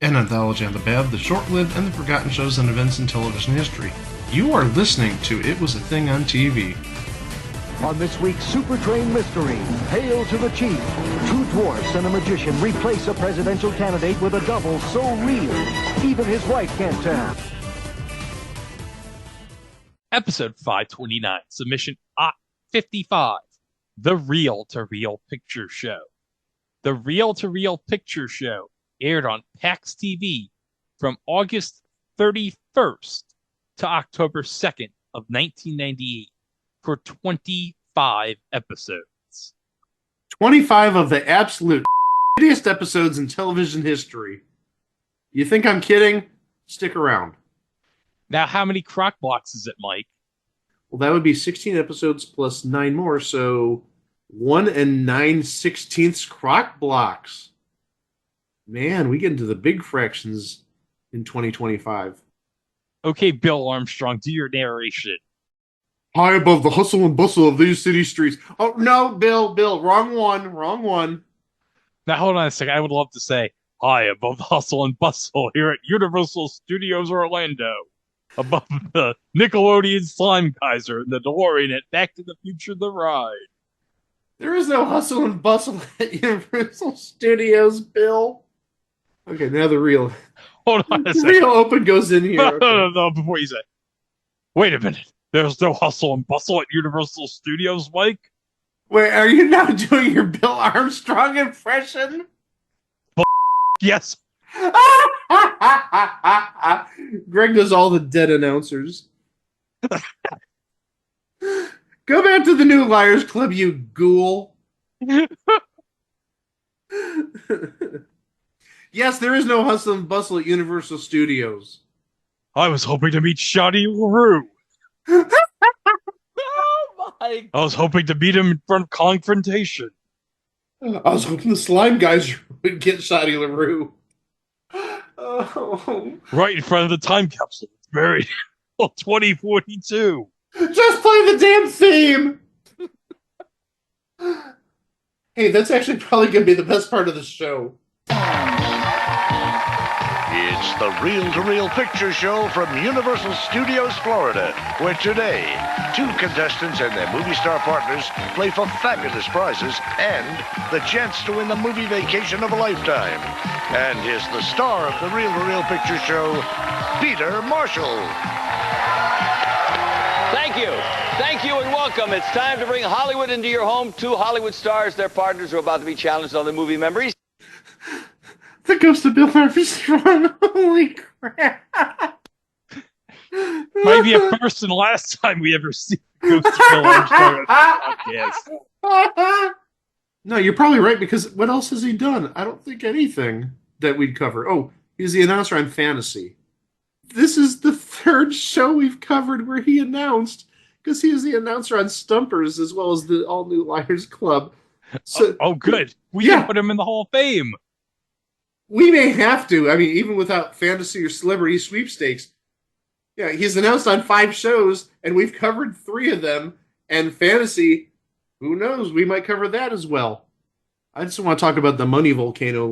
An anthology on the bad, the short-lived, and the forgotten shows and events in television history. You are listening to It Was a Thing on TV. On this week's Super Train Mystery, Hail to the Chief. Two dwarfs and a magician replace a presidential candidate with a double so real, even his wife can't tell. Episode 529, submission 55, The Reel-to-Reel Picture Show. The Reel-to-Reel Picture Show aired on PAX TV from August 31st to October 2nd of 1998 for 25 episodes. 25 of the absolute shittiest episodes in television history. You think I'm kidding? Stick around. Now, how many crock blocks is it, Mike? Well, that would be 16 episodes plus 9 more, so 1 9/16 crock blocks. Man, we get into the big fractions in 2025. Okay, Bill Armstrong, do your narration. High above the hustle and bustle of these city streets. Oh, no, Bill, wrong one. Now, hold on a second. I would love to say, high above the hustle and bustle here at Universal Studios Orlando. Above the Nickelodeon Slime Geyser and the DeLorean at Back to the Future The Ride. There is no hustle and bustle at Universal Studios, Bill. Okay, now the real... Hold on a the second. real open goes in here. No, Okay. no, before you say, wait a minute. There's no hustle and bustle at Universal Studios, Mike? Wait, are you now doing your Bill Armstrong impression? Yes. Greg does all the dead announcers. Go back to the New Liars Club, you ghoul. Yes, there is no hustle and bustle at Universal Studios. I was hoping to meet Shotty LaRue. Oh my! I was hoping to meet him in front of confrontation. I was hoping the slime guys would get Shotty LaRue. Oh. Right in front of the time capsule. It's buried until 2042. Just play the damn theme! Hey, that's actually probably going to be the best part of the show. It's the Reel-to-Reel Picture Show from Universal Studios, Florida, where today, two contestants and their movie star partners play for fabulous prizes and the chance to win the movie vacation of a lifetime. And here's the star of the Reel-to-Reel Picture Show, Peter Marshall. Thank you, and welcome. It's time to bring Hollywood into your home. Two Hollywood stars, their partners, are about to be challenged on the movie memories. The ghost of Bill Armstrong. Holy crap. Might be a first and last time we ever see Ghost of Bill Armstrong on this podcast. No, you're probably right, because what else has he done? I don't think anything that we'd cover. Oh, he's the announcer on Fantasy. This is the third show we've covered where he announced, because he is the announcer on Stumpers as well as the All New Liars Club. So, Oh, good. We Yeah. can put him in the Hall of Fame. we may have to. I mean, even without Fantasy or Celebrity Sweepstakes. Yeah, he's announced on 5 shows, and we've covered 3 of them. And Fantasy, who knows? We might cover that as well. I just want to talk about the money volcano,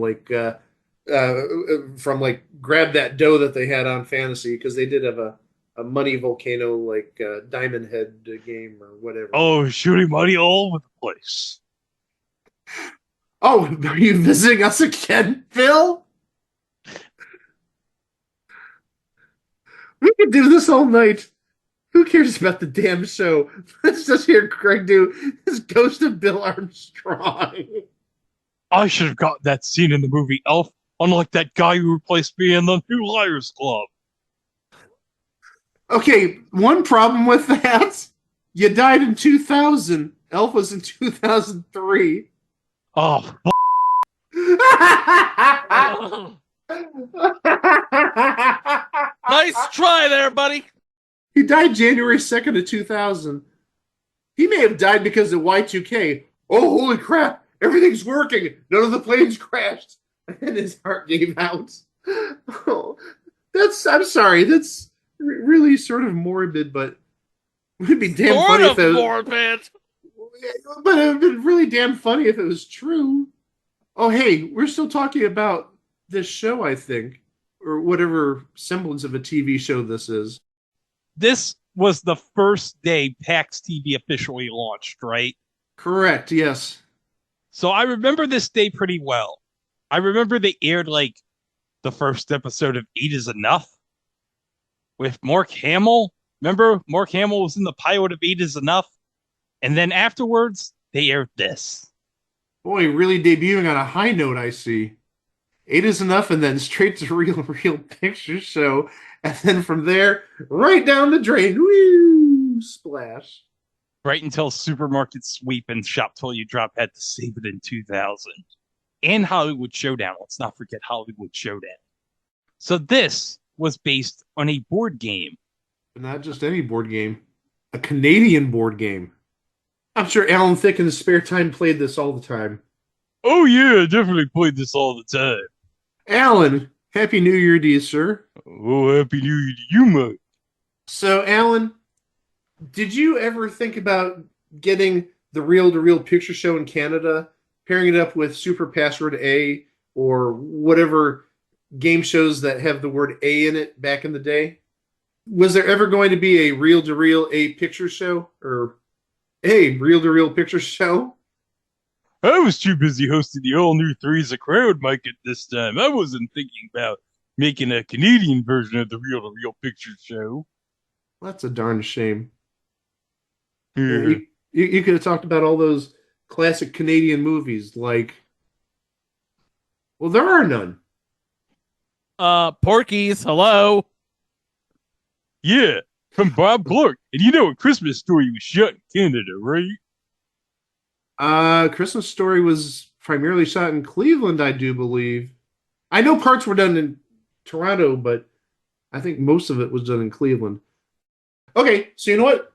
from Grab That Dough that they had on Fantasy, because they did have a money volcano, Diamond Head game or whatever. Oh, shooting money all over the place. Oh, are you visiting us again, Phil? We could do this all night. Who cares about the damn show? Let's just hear Greg do his Ghost of Bill Armstrong. I should have gotten that scene in the movie Elf, unlike that guy who replaced me in the New Liars Club. Okay, one problem with that. You died in 2000. Elf was in 2003. Oh, Nice try there, buddy. He died January 2nd of 2000. He may have died because of Y2K. Oh, holy crap. Everything's working. None of the planes crashed. And his heart gave out. Oh, I'm sorry. That's really sort of morbid, but it would be damn funny if it was... morbid. But it would have been really damn funny if it was true. Oh, hey, we're still talking about this show, I think, or whatever semblance of a TV show this is. This was the first day PAX TV officially launched, right? Correct, yes. So I remember this day pretty well. I remember they aired like the first episode of Eight is Enough with Mark Hamill. Remember, Mark Hamill was in the pilot of Eight is Enough. And then afterwards, they aired this. Boy, really debuting on a high note, I see. Eight is Enough, and then straight to Real Picture Show. And then from there, right down the drain. Woo! Splash. Right until Supermarket Sweep and Shop Till You Drop had to save it in 2000. And Hollywood Showdown. Let's not forget Hollywood Showdown. So this was based on a board game. But not just any board game. A Canadian board game. I'm sure Alan Thicke in his spare time played this all the time. Oh yeah, I definitely played this all the time. Alan, Happy New Year to you, sir. Oh, Happy New Year to you, Mike. So, Alan, did you ever think about getting the reel-to-reel picture show in Canada, pairing it up with Super Password A or whatever game shows that have the word A in it back in the day? Was there ever going to be a reel-to-reel A picture show or a reel-to-reel picture show? I was too busy hosting the all-new Three's a Crowd mic at this time. I wasn't thinking about making a Canadian version of the reel-to-reel picture show. That's a darn shame. Yeah. You could have talked about all those classic Canadian movies like... Well, there are none. Porky's, hello. Yeah, from Bob Clark. And you know A Christmas Story was shot in Canada, right? Christmas Story was primarily shot in Cleveland, I do believe. I know parts were done in Toronto, but I think most of it was done in Cleveland. Okay, so you know what?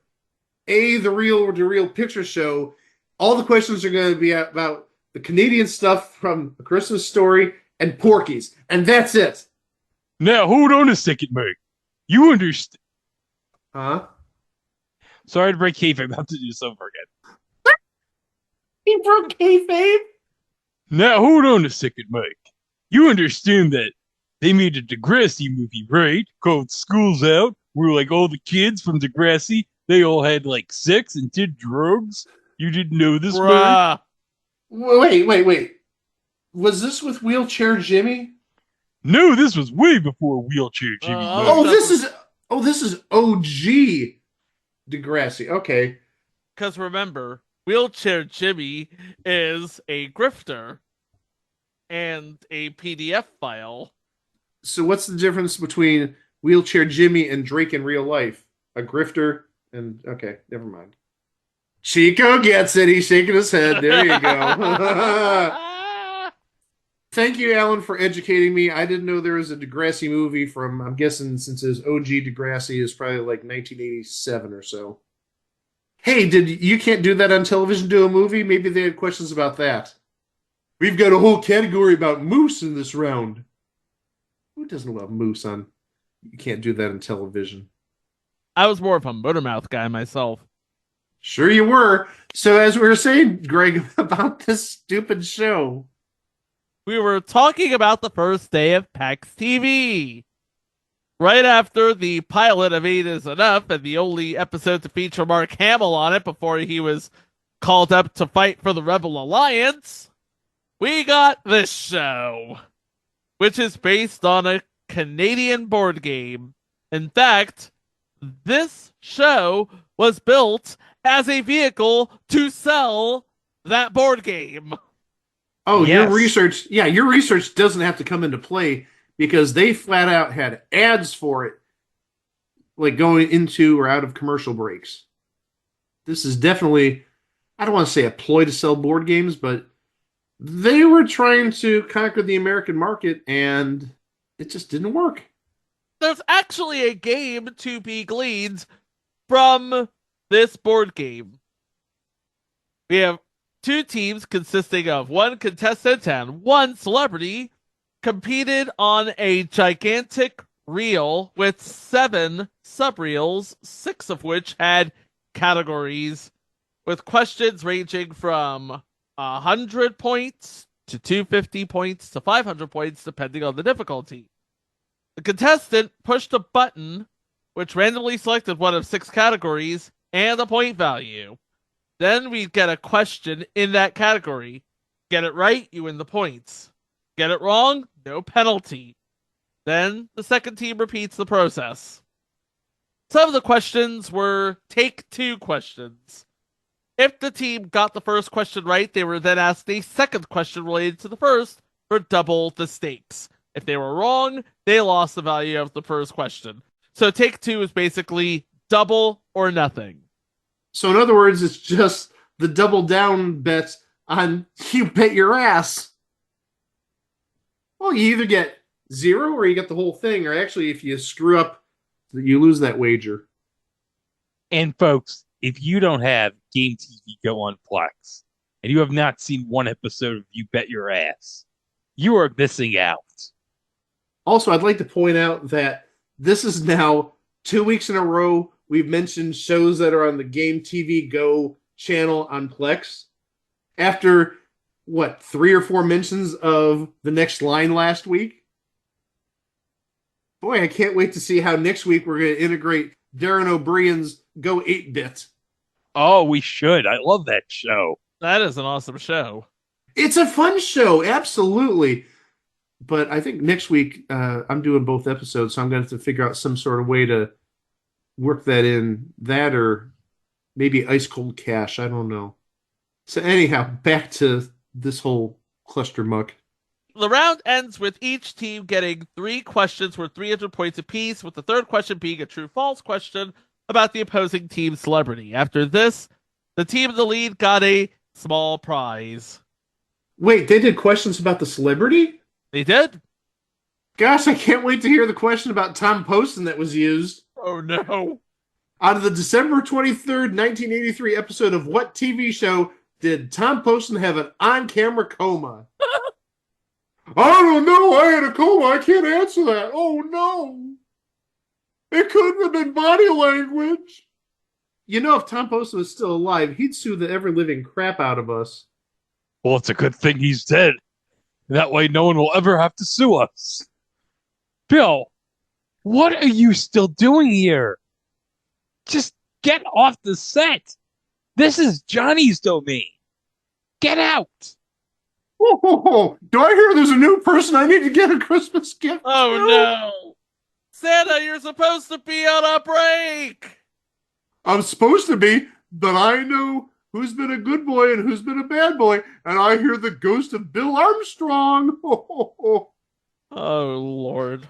The real picture show. All the questions are going to be about the Canadian stuff from A Christmas Story and Porky's, and that's it. Now, hold on a second, Mike. You understand? Huh? Sorry to break kayfabe. I have to do this over again. He broke kayfabe? Now, hold on a second, Mike. You understand that they made a Degrassi movie, right? Called School's Out, where like all the kids from Degrassi, they all had like sex and did drugs. You didn't know this, Mike? Wait. Was this with Wheelchair Jimmy? No, this was way before Wheelchair Jimmy. Mike. This is OG Degrassi. Okay. Because remember, Wheelchair Jimmy is a grifter and a PDF file. So what's the difference between Wheelchair Jimmy and Drake in real life? A grifter and... Okay, never mind. Chico gets it. He's shaking his head. There you go. Thank you, Alan, for educating me. I didn't know there was a Degrassi movie from, I'm guessing since his OG Degrassi is probably like 1987 or so. Hey, you can't do that on television, do a movie? Maybe they had questions about that. We've got a whole category about moose in this round. Who doesn't love moose on? You can't do that on television. I was more of a Motormouth guy myself. Sure you were. So as we were saying, Greg, about this stupid show. We were talking about the first day of PAX TV. Right after the pilot of Eight is Enough and the only episode to feature Mark Hamill on it before he was called up to fight for the Rebel Alliance, we got this show, which is based on a Canadian board game. In fact, this show was built as a vehicle to sell that board game. Oh, yes. Your research doesn't have to come into play because they flat out had ads for it, like going into or out of commercial breaks. This is definitely, I don't want to say a ploy to sell board games, but they were trying to conquer the American market and it just didn't work. There's actually a game to be gleaned from this board game. We have two teams consisting of one contestant and one celebrity competed on a gigantic reel with 7 sub-reels, 6 of which had categories with questions ranging from 100 points to 250 points to 500 points, depending on the difficulty. The contestant pushed a button which randomly selected one of 6 categories and a point value. Then we get a question in that category. Get it right, you win the points. Get it wrong, no penalty. Then the second team repeats the process. Some of the questions were take-two questions. If the team got the first question right, they were then asked a second question related to the first for double the stakes. If they were wrong, they lost the value of the first question. So take-two is basically double or nothing. So in other words, it's just the double down bets on you bet your ass. Well, you either get 0 or you get the whole thing, or actually if you screw up, you lose that wager. And folks, if you don't have Game TV Go on Plex, and you have not seen one episode of You Bet Your Ass, you are missing out. Also, I'd like to point out that this is now 2 weeks in a row we've mentioned shows that are on the Game TV Go channel on Plex. After, 3 or 4 mentions of The Next Line last week? Boy, I can't wait to see how next week we're going to integrate Darren O'Brien's Go 8-Bit. Oh, we should. I love that show. That is an awesome show. It's a fun show, absolutely. But I think next week I'm doing both episodes, so I'm going to have to figure out some sort of way to work that in. That or maybe Ice Cold Cash. I don't know. So anyhow, back to this whole cluster muck. The round ends with each team getting 3 questions worth 300 points apiece, with the third question being a true-false question about the opposing team's celebrity. After this, the team in the lead got a small prize. Wait, they did questions about the celebrity? They did? Gosh, I can't wait to hear the question about Tom Poston that was used. Oh no. Out of the December 23rd, 1983 episode of what TV show did Tom Poston have an on-camera coma? I don't know. I had a coma. I can't answer that. Oh, no. It couldn't have been body language. You know, if Tom Poston was still alive, he'd sue the ever-living crap out of us. Well, it's a good thing he's dead. That way no one will ever have to sue us. Bill, what are you still doing here? Just get off the set. This is Johnny's domain. Get out. Oh, do I hear there's a new person I need to get a Christmas gift Oh to? no. Santa, you're supposed to be on a break. I'm supposed to be, but I know who's been a good boy and who's been a bad boy, and I hear the ghost of Bill Armstrong. Oh, Lord.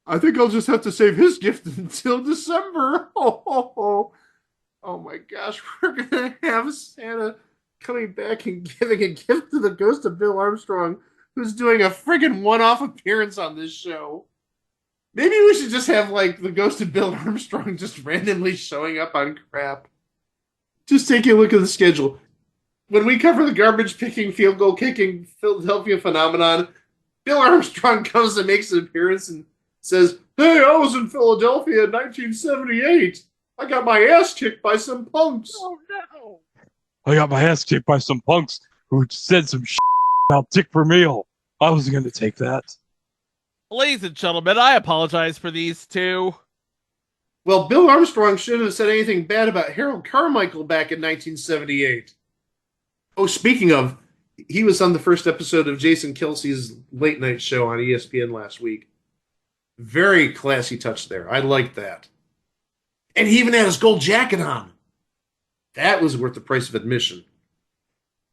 I think I'll just have to save his gift until December. Oh my gosh, we're going to have Santa coming back and giving a gift to the ghost of Bill Armstrong, who's doing a friggin' one-off appearance on this show. Maybe we should just have, the ghost of Bill Armstrong just randomly showing up on crap. Just take a look at the schedule. When we cover the garbage-picking, field goal-kicking Philadelphia phenomenon, Bill Armstrong comes and makes an appearance and says, "Hey, I was in Philadelphia in 1978. I got my ass kicked by some punks." Oh no. I got my ass kicked by some punks who said some shit about Dick Vermeil. I wasn't going to take that. Ladies and gentlemen, I apologize for these two. Well, Bill Armstrong shouldn't have said anything bad about Harold Carmichael back in 1978. Oh, speaking of, he was on the first episode of Jason Kelsey's late night show on ESPN last week. Very classy touch there. I liked that. And he even had his gold jacket on. That was worth the price of admission.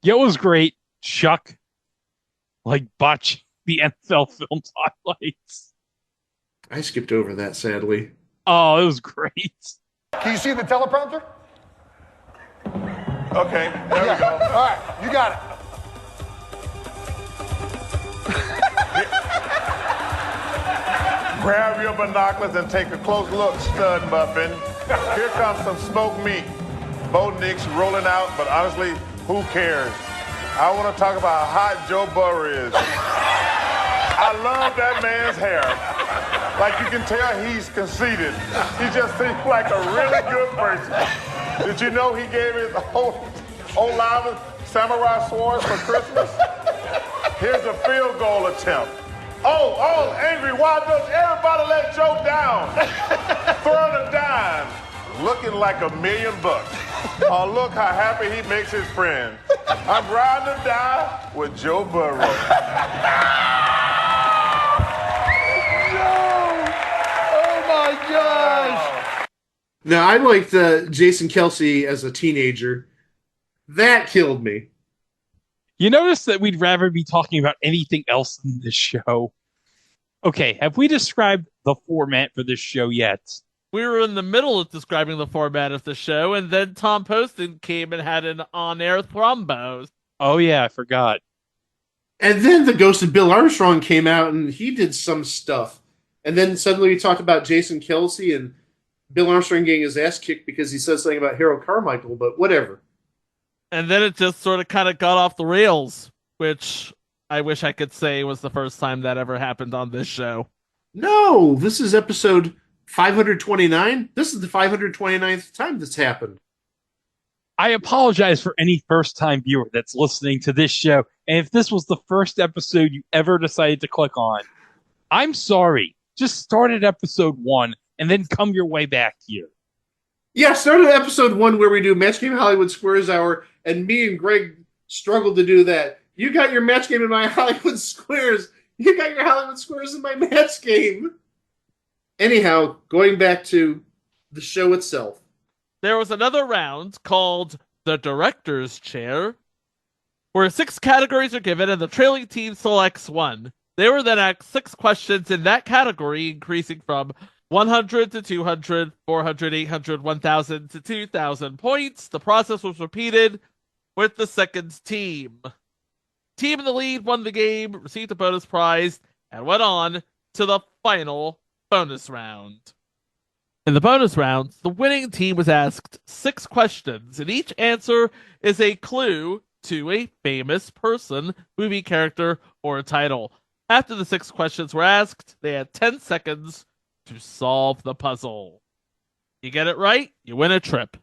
Yeah, it was great. Chuck, botch the NFL films highlights. I skipped over that, sadly. Oh, it was great. Can you see the teleprompter? Okay, there we go. All right, you got it. Grab your binoculars and take a close look, stud muffin. Here comes some smoked meat. Bo Nix rolling out, but honestly, who cares? I want to talk about how hot Joe Burrow is. I love that man's hair. Like you can tell he's conceited. He just seems like a really good person. Did you know he gave his whole life samurai swords for Christmas? Here's a field goal attempt. Oh, angry. Why does everybody let Joe down? Throwing a dime. Looking like $1 million. Oh, look how happy he makes his friends. I'm riding to die with Joe Burrow. No! Oh my gosh! Now, I liked Jason Kelsey as a teenager. That killed me. You notice that we'd rather be talking about anything else than this show. Okay, have we described the format for this show yet? We were in the middle of describing the format of the show, and then Tom Poston came and had an on-air thrombose. Oh yeah, I forgot. And then the ghost of Bill Armstrong came out and he did some stuff. And then suddenly we talked about Jason Kelsey and Bill Armstrong getting his ass kicked because he said something about Harold Carmichael, but whatever. And then it just sort of kind of got off the rails, which I wish I could say was the first time that ever happened on this show. No, this is episode 529. This is the 529th time this happened. I apologize for any first-time viewer that's listening to this show, and if this was the first episode you ever decided to click on, I'm sorry. Just start at episode 1 and then come your way back here. Yeah, start at episode 1 where we do Match Game Hollywood Squares Hour, and me and Greg struggled to do that. You got your match game in my Hollywood Squares. You got your Hollywood Squares in my match game. Anyhow, going back to the show itself. There was another round called the Director's Chair, where 6 categories are given and the trailing team selects one. They were then asked 6 questions in that category, increasing from 100 to 200, 400, 800, 1,000 to 2,000 points. The process was repeated with the second team. Team in the lead won the game, received a bonus prize, and went on to the final bonus round. In the bonus round, the winning team was asked 6 questions, and each answer is a clue to a famous person, movie character, or a title. After the 6 questions were asked, they had 10 seconds to solve the puzzle. You get it right, you win a trip.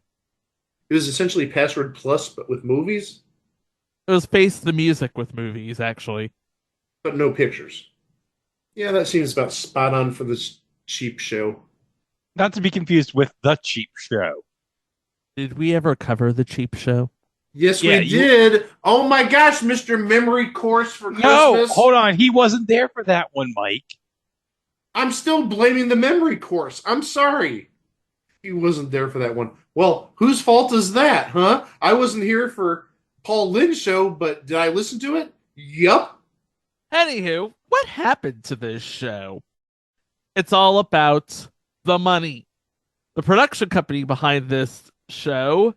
It was essentially Password Plus, but with movies? It was Face the Music with movies, actually. But no pictures. Yeah, that seems about spot on for this cheap show. Not to be confused with The Cheap Show. Did we ever cover the cheap show? Yes, Yeah, we did. Oh my gosh, Mr. Memory Course for Christmas. No, hold on. He wasn't there for that one, Mike. I'm still blaming the Memory Course. I'm sorry. He wasn't there for that one. Well, whose fault is that, huh? I wasn't here for Paul Lynn's show, but did I listen to it? Yup. Anywho, what happened to this show? It's all about the money. The production company behind this show,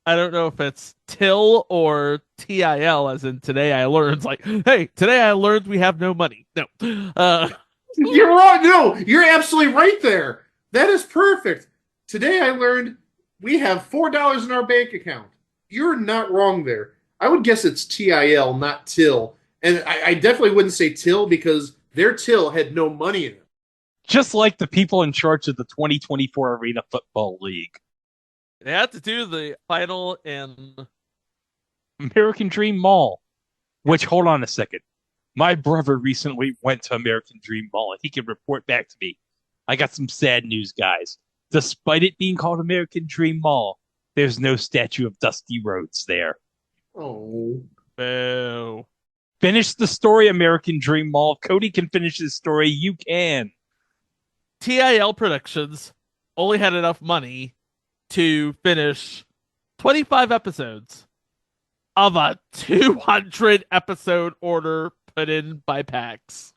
I don't know if it's TIL or TIL, as in today I learned, like, hey, today I learned we have no money. No. You're wrong. No, you're absolutely right there. That is perfect. Today I learned we have $4 in our bank account. You're not wrong there. I would guess it's TIL, not TIL. And I definitely wouldn't say TIL because their TIL had no money in it. Just like the people in charge of the 2024 Arena Football League. They had to do the final in American Dream Mall. Which, hold on a second. My brother recently went to American Dream Mall and he can report back to me. I got some sad news, guys. Despite it being called American Dream Mall, there's no statue of Dusty Rhodes there. Oh. boo. Finish the story, American Dream Mall. If Cody can finish his story, you can. TIL Productions only had enough money to finish 25 episodes of a 200 episode order put in by PAX.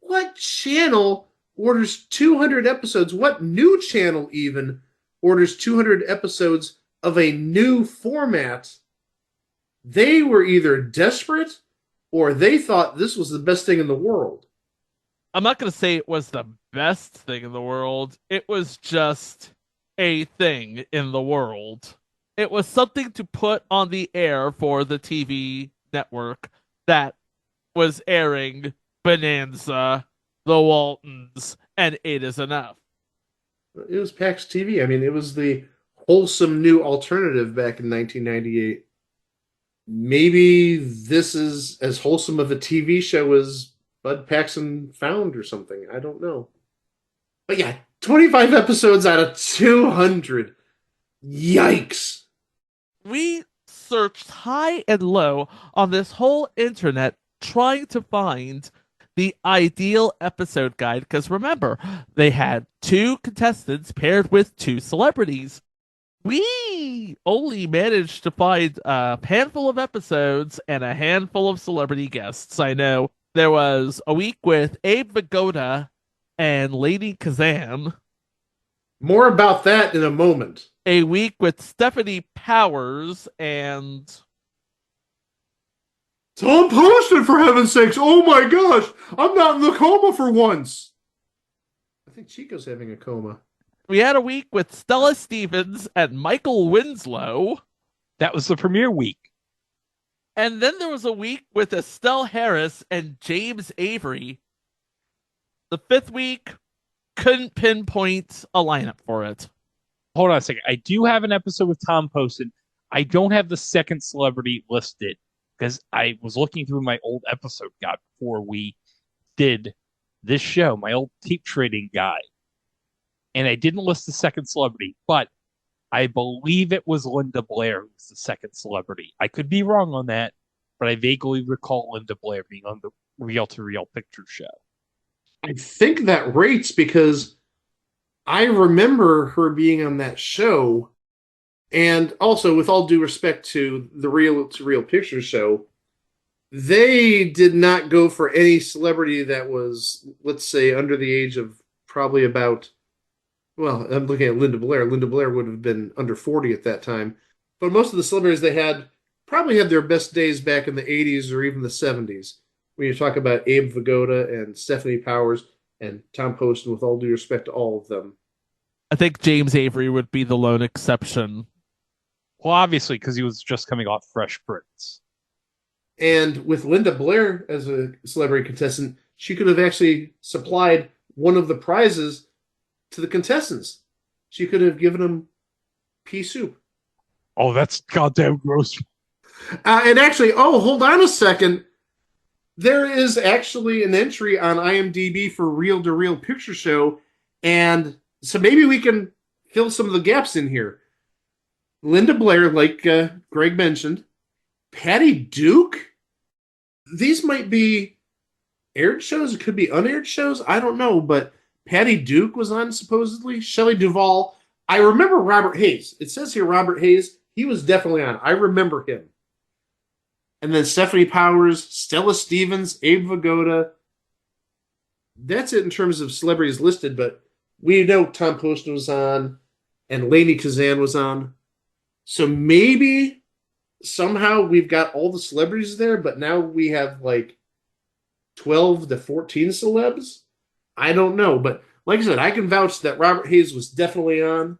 What channel orders 200 episodes? What new channel even orders 200 episodes of a new format? They were either desperate or they thought this was the best thing in the world. I'm not going to say it was the best thing in the world. It was just a thing in the world. It was something to put on the air for the TV network that was airing Bonanza, The Waltons, and It Is Enough. It was PAX TV. I mean, it was the wholesome new alternative back in 1998. maybe this is as wholesome of a TV show as Bud Paxton found or something. I don't know. But yeah, 25 episodes out of 200. Yikes. We searched high and low on this whole internet trying to find the ideal episode guide because remember, they had two contestants paired with two celebrities. We only managed to find a handful of episodes and a handful of celebrity guests. I know there was a week with Abe Vigoda and Lady Kazan, More about that in a moment. a week with Stephanie Powers and Tom Poston, for heaven's sakes. Oh my gosh. I'm not in the coma for once. I think Chico's having a coma. we had a week with Stella Stevens and Michael Winslow. That was the premiere week. And then there was a week with Estelle Harris and James Avery. The fifth week, couldn't pinpoint a lineup for it. Hold on a second. I do have an episode with Tom Poston. I don't have the second celebrity listed because I was looking through my old episode guide before we did this show, my old tape trading guide. And I didn't list the second celebrity, but I believe it was Linda Blair who was the second celebrity. I could be wrong on that, but I vaguely recall Linda Blair being on the Reel to Reel picture show. I think that rates because I remember her being on that show. And also, with all due respect to the Reel to Reel picture show, they did not go for any celebrity that was, let's say, under the age of probably about, well, I'm looking at Linda Blair. Linda Blair would have been under 40 at that time. But most of the celebrities they had probably had their best days back in the 80s or even the 70s. When you talk about Abe Vigoda and Stephanie Powers and Tom Poston, with all due respect to all of them. I think James Avery would be the lone exception. Well, obviously, because he was just coming off Fresh Prince. And with Linda Blair as a celebrity contestant, she could have actually supplied one of the prizes to the contestants. She could have given them pea soup. Oh, that's goddamn gross. And actually, hold on a second. There is actually an entry on IMDb for Reel to Reel Picture Show, and so maybe we can fill some of the gaps in here. Linda Blair, like Greg mentioned, Patty Duke. These might be aired shows. It could be unaired shows. I don't know, but Patty Duke was on supposedly. Shelley Duvall. I remember Robert Hayes. It says here Robert Hayes. He was definitely on. I remember him. And then Stephanie Powers, Stella Stevens, Abe Vigoda. That's it in terms of celebrities listed, but we know Tom Poston was on and Lady Kazan was on. So maybe somehow we've got all the celebrities there, but now we have like 12 to 14 celebs. I don't know, but like I said, I can vouch that Robert Hayes was definitely on.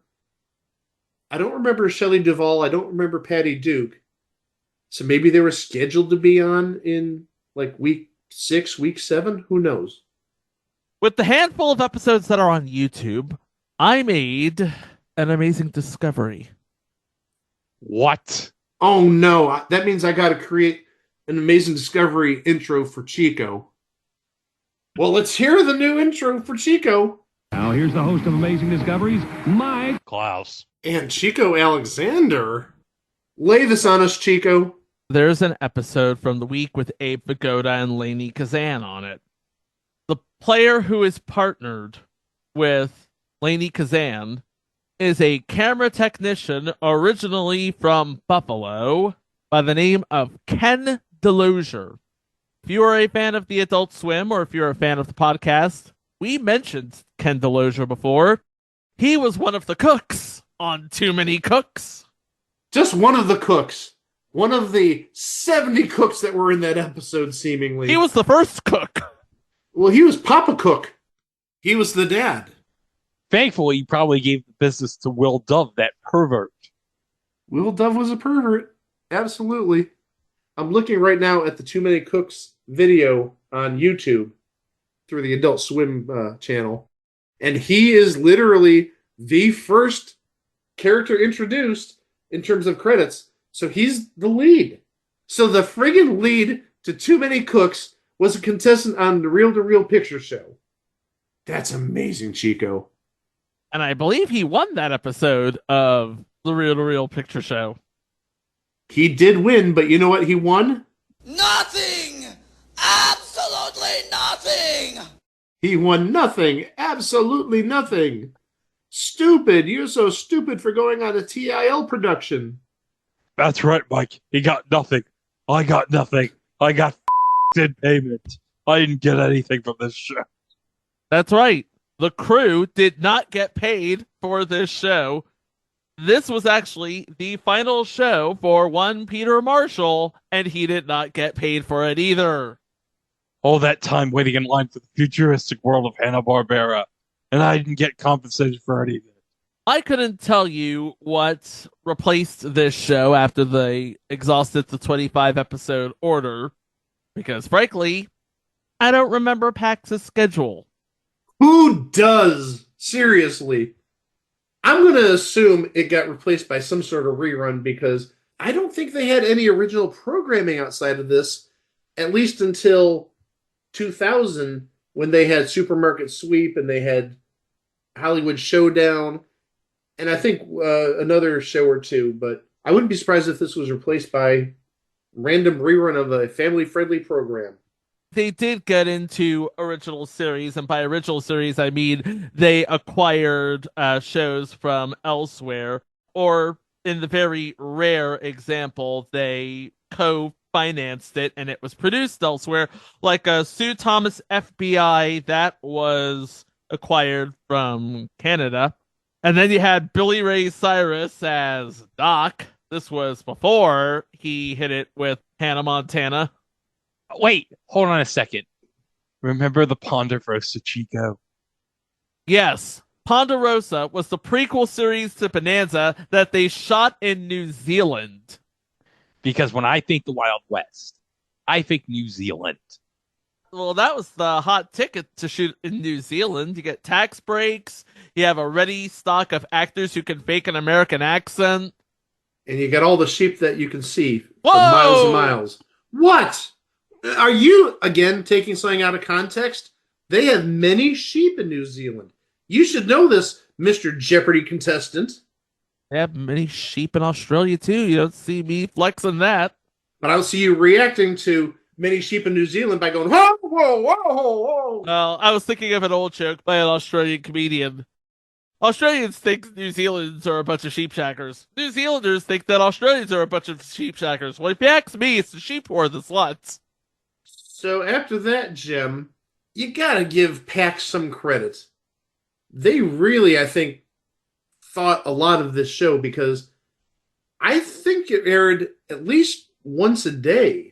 I don't remember Shelley Duvall. I don't remember Patty Duke. So maybe they were scheduled to be on in like week 6, week 7. Who knows? With the handful of episodes that are on YouTube, I made an amazing discovery. What? Oh no, that means I got to create an amazing discovery intro for Chico. Well, let's hear the new intro for Chico. Now here's the host of Amazing Discoveries, Mike Klaus. And Chico Alexander. Lay this on us, Chico. There's an episode from the week with Abe Vigoda and Lainie Kazan on it. The player who is partnered with Lainie Kazan is a camera technician originally from Buffalo by the name of Ken Delosier. If you are a fan of the Adult Swim or if you're a fan of the podcast, we mentioned Ken Delosier before. He was one of the cooks on Too Many Cooks. Just one of the cooks. One of the 70 cooks that were in that episode, seemingly. He was the first cook. Well, he was Papa Cook. He was the dad. Thankfully, he probably gave the business to Will Dove, that pervert. Will Dove was a pervert. Absolutely. I'm looking right now at the Too Many Cooks video on YouTube through the Adult Swim channel. And he is literally the first character introduced in terms of credits. So he's the lead. So the friggin' lead to Too Many Cooks was a contestant on the Reel to Reel Picture Show. That's amazing, Chico. And I believe he won that episode of the Reel to Reel Picture Show. He did win, but you know what he won? Nothing! Absolutely nothing! He won nothing. Absolutely nothing. Stupid. You're so stupid for going on a TIL production. That's right, Mike. He got nothing. I got nothing. I got in payment. I didn't get anything from this show. That's right. The crew did not get paid for this show. This was actually the final show for one Peter Marshall, and he did not get paid for it either. All that time waiting in line for the futuristic world of Hanna-Barbera, and I didn't get compensated for it either. I couldn't tell you what replaced this show after they exhausted the 25 episode order, because frankly, I don't remember Pax's schedule. Who does? Seriously. I'm going to assume it got replaced by some sort of rerun because I don't think they had any original programming outside of this, at least until 2000 when they had Supermarket Sweep and they had Hollywood Showdown and I think another show or two, but I wouldn't be surprised if this was replaced by random rerun of a family-friendly program. They did get into original series, and by original series, I mean they acquired shows from elsewhere, or in the very rare example, they co-financed it and it was produced elsewhere, like Sue Thomas FBI, that was acquired from Canada. And then you had Billy Ray Cyrus as Doc. This was before he hit it with Hannah Montana. Wait, hold on a second. Remember the Ponderosa, Chico? Yes. Ponderosa was the prequel series to Bonanza that they shot in New Zealand. Because when I think the Wild West, I think New Zealand. Well, that was the hot ticket to shoot in New Zealand. You get tax breaks. You have a ready stock of actors who can fake an American accent. And you got all the sheep that you can see for Whoa! miles and miles. What? Are you, again, taking something out of context? They have many sheep in New Zealand. You should know this, Mr. Jeopardy contestant. They have many sheep in Australia, too. You don't see me flexing that. But I don't see you reacting to many sheep in New Zealand by going, whoa, whoa, whoa, whoa. Well, I was thinking of an old joke by an Australian comedian. Australians think New Zealanders are a bunch of sheep shackers. New Zealanders think that Australians are a bunch of sheep shackers. Well, if you ask me, it's the sheep who are the sluts. So after that, Jim, you gotta give PAX some credit. They really, I think, thought a lot of this show because I think it aired at least once a day.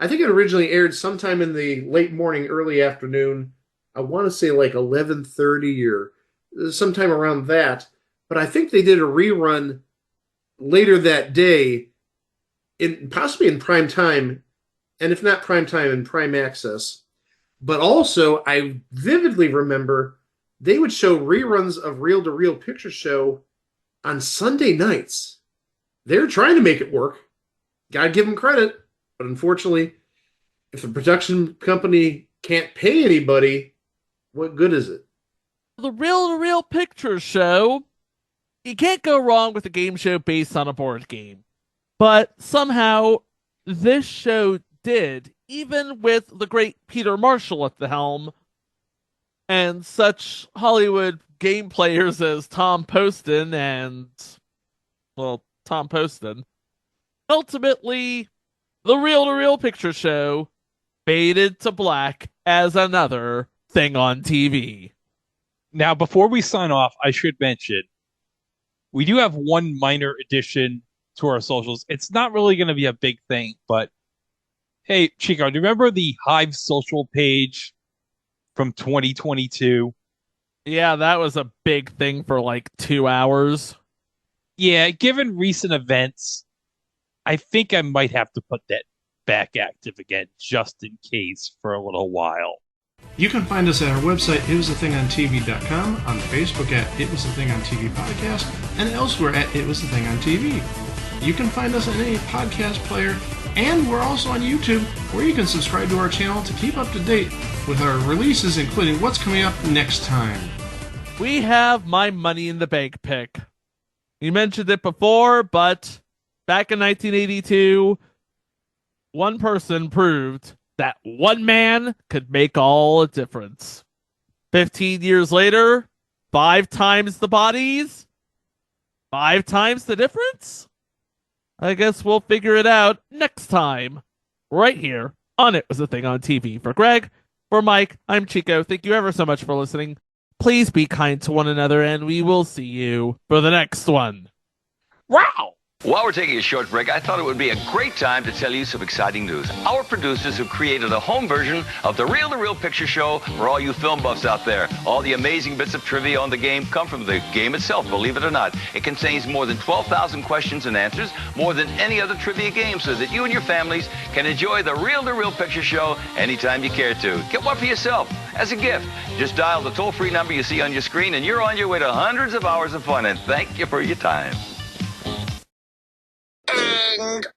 I think it originally aired sometime in the late morning, early afternoon. I want to say like 11:30 or sometime around that. But I think they did a rerun later that day, possibly in prime time, and if not prime time, in prime access. But also, I vividly remember they would show reruns of Reel to Reel Picture Show on Sunday nights. They're trying to make it work. Gotta give them credit. But unfortunately, if the production company can't pay anybody, what good is it? The Reel to Reel Picture Show, you can't go wrong with a game show based on a board game. But somehow, this show did, even with the great Peter Marshall at the helm, and such Hollywood game players as Tom Poston and, well, Tom Poston. Ultimately, the Reel to Reel Picture Show faded to black as another thing on TV. Now, before we sign off, I should mention, we do have one minor addition to our socials. It's not really going to be a big thing, but hey, Chico, do you remember the Hive social page from 2022? Yeah, that was a big thing for like 2 hours. Yeah, given recent events, I think I might have to put that back active again, just in case, for a little while. You can find us at our website, itwasthathingontv.com, on Facebook at It Was a Thing on TV Podcast, and elsewhere at It Was a Thing on TV. You can find us on any podcast player, and we're also on YouTube, where you can subscribe to our channel to keep up to date with our releases, including what's coming up next time. We have my Money in the Bank pick. You mentioned it before, but back in 1982, one person proved that one man could make all the difference. 15 years later, 5 times the bodies, 5 times the difference? I guess we'll figure it out next time, right here on It Was a Thing on TV. For Greg, for Mike, I'm Chico. Thank you ever so much for listening. Please be kind to one another, and we will see you for the next one. Wow! While we're taking a short break, I thought it would be a great time to tell you some exciting news. Our producers have created a home version of the Reel Picture Show for all you film buffs out there. All the amazing bits of trivia on the game come from the game itself, believe it or not. It contains more than 12,000 questions and answers, more than any other trivia game, so that you and your families can enjoy the Reel Picture Show anytime you care to. Get one for yourself as a gift. Just dial the toll-free number you see on your screen, and you're on your way to hundreds of hours of fun, and thank you for your time.